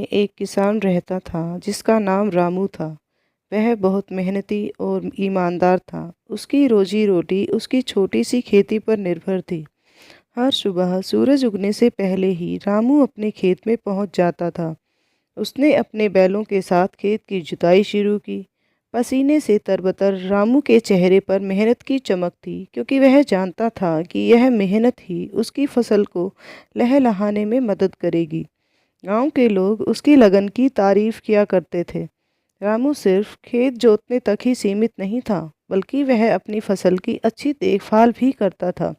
एक किसान रहता था जिसका नाम रामू था। वह बहुत मेहनती और ईमानदार था। उसकी रोजी रोटी उसकी छोटी सी खेती पर निर्भर थी। हर सुबह सूरज उगने से पहले ही रामू अपने खेत में पहुंच जाता था। उसने अपने बैलों के साथ खेत की जुताई शुरू की। पसीने से तरबतर रामू के चेहरे पर मेहनत की चमक थी, क्योंकि वह जानता था कि यह मेहनत ही उसकी फसल को लहलहाने में मदद करेगी। गांव के लोग उसकी लगन की तारीफ किया करते थे। रामू सिर्फ खेत जोतने तक ही सीमित नहीं था, बल्कि वह अपनी फसल की अच्छी देखभाल भी करता था।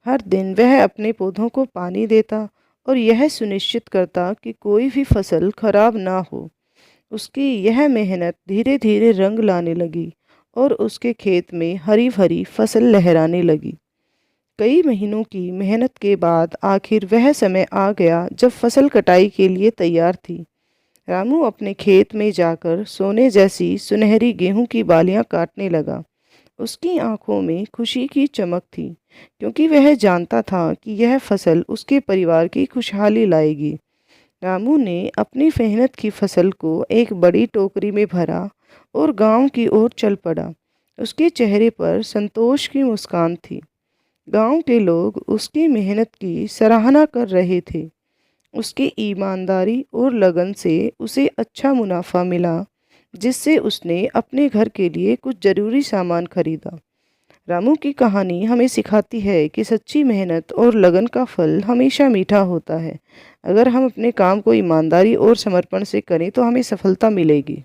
हर दिन वह अपने पौधों को पानी देता और यह सुनिश्चित करता कि कोई भी फसल खराब ना हो। उसकी यह मेहनत धीरे धीरे रंग लाने लगी और उसके खेत में हरी भरी फसल लहराने लगी। कई महीनों की मेहनत के बाद आखिर वह समय आ गया जब फसल कटाई के लिए तैयार थी। रामू अपने खेत में जाकर सोने जैसी सुनहरी गेहूं की बालियां काटने लगा। उसकी आंखों में खुशी की चमक थी, क्योंकि वह जानता था कि यह फसल उसके परिवार की खुशहाली लाएगी। रामू ने अपनी मेहनत की फसल को एक बड़ी टोकरी में भरा और गांव की ओर चल पड़ा। उसके चेहरे पर संतोष की मुस्कान थी। गांव के लोग उसकी मेहनत की सराहना कर रहे थे। उसकी ईमानदारी और लगन से उसे अच्छा मुनाफा मिला, जिससे उसने अपने घर के लिए कुछ ज़रूरी सामान खरीदा। रामू की कहानी हमें सिखाती है कि सच्ची मेहनत और लगन का फल हमेशा मीठा होता है। अगर हम अपने काम को ईमानदारी और समर्पण से करें तो हमें सफलता मिलेगी।